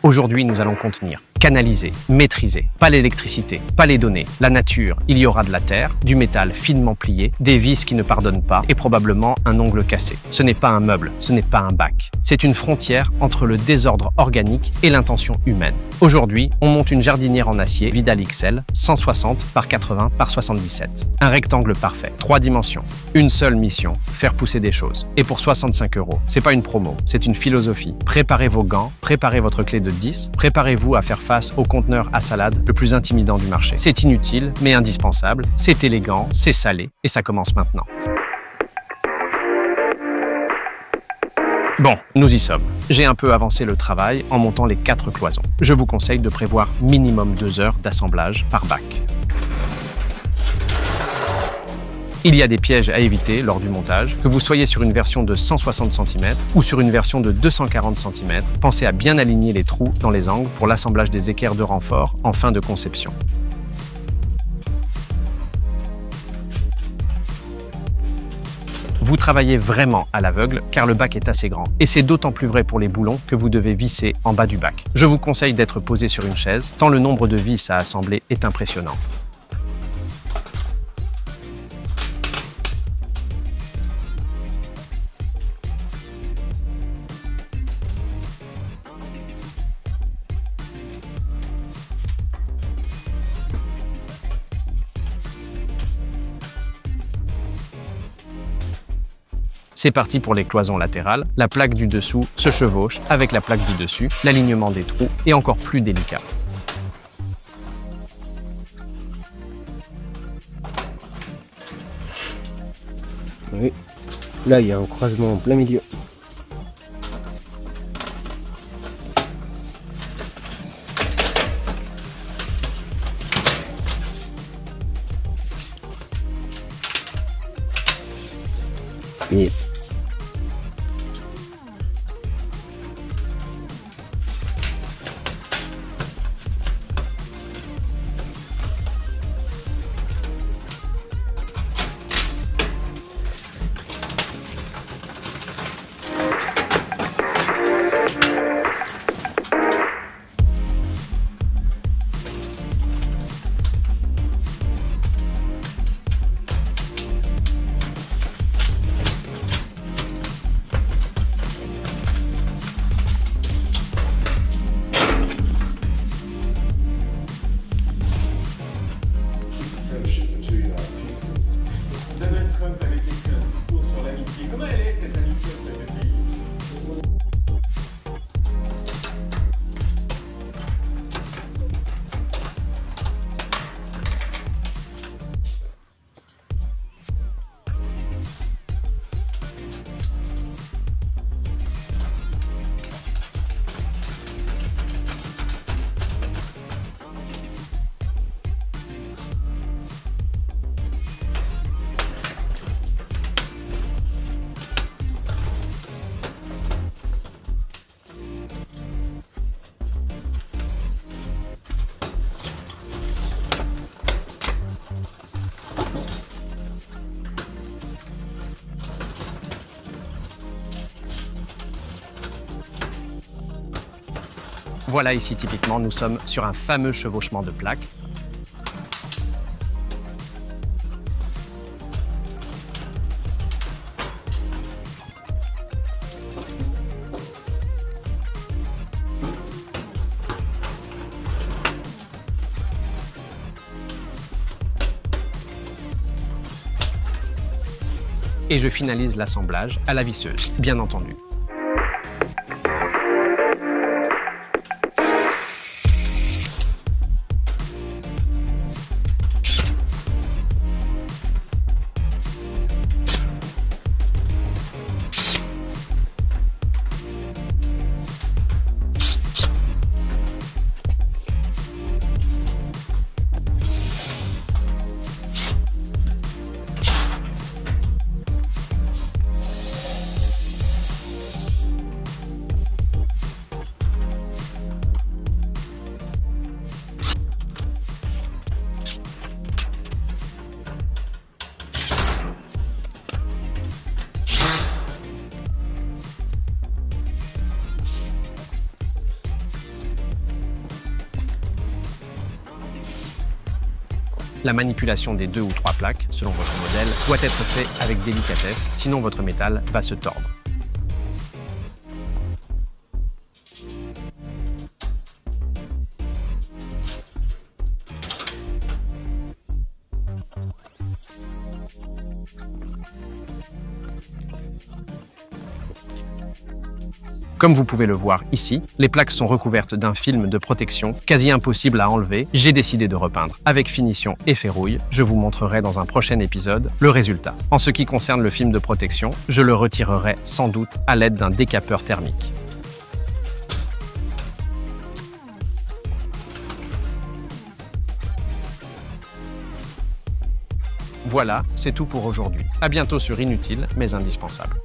Aujourd'hui, nous allons contenir, canaliser, maîtriser, pas l'électricité, pas les données, la nature. Il y aura de la terre, du métal finement plié, des vis qui ne pardonnent pas et probablement un ongle cassé. Ce n'est pas un meuble, ce n'est pas un bac. C'est une frontière entre le désordre organique et l'intention humaine. Aujourd'hui, on monte une jardinière en acier Vidal XL, 160 par 80 par 77. Un rectangle parfait, 3 dimensions. Une seule mission, faire pousser des choses. Et pour 65 €, c'est pas une promo, c'est une philosophie. Préparez vos gants, préparez votre clé de 10, préparez-vous à faire face au conteneur à salade le plus intimidant du marché. C'est inutile, mais indispensable, c'est élégant, c'est salé, et ça commence maintenant. Bon, nous y sommes. J'ai un peu avancé le travail en montant les 4 cloisons. Je vous conseille de prévoir minimum 2 heures d'assemblage par bac. Il y a des pièges à éviter lors du montage, que vous soyez sur une version de 160 cm ou sur une version de 240 cm. Pensez à bien aligner les trous dans les angles pour l'assemblage des équerres de renfort en fin de conception. Vous travaillez vraiment à l'aveugle car le bac est assez grand. Et c'est d'autant plus vrai pour les boulons que vous devez visser en bas du bac. Je vous conseille d'être posé sur une chaise, tant le nombre de vis à assembler est impressionnant. C'est parti pour les cloisons latérales. La plaque du dessous se chevauche avec la plaque du dessus. L'alignement des trous est encore plus délicat. Oui, là il y a un croisement en plein milieu. Et Donald Trump avait écrit un discours sur l'amitié. Comment elle est cette amitié entre les deux pays? Voilà, ici typiquement, nous sommes sur un fameux chevauchement de plaques. Et je finalise l'assemblage à la visseuse, bien entendu. La manipulation des 2 ou 3 plaques, selon votre modèle, doit être faite avec délicatesse, sinon votre métal va se tordre. Comme vous pouvez le voir ici, les plaques sont recouvertes d'un film de protection quasi impossible à enlever. J'ai décidé de repeindre avec finition et ferrouille. Je vous montrerai dans un prochain épisode le résultat. En ce qui concerne le film de protection, je le retirerai sans doute à l'aide d'un décapeur thermique. Voilà, c'est tout pour aujourd'hui. À bientôt sur Inutile mais indispensable.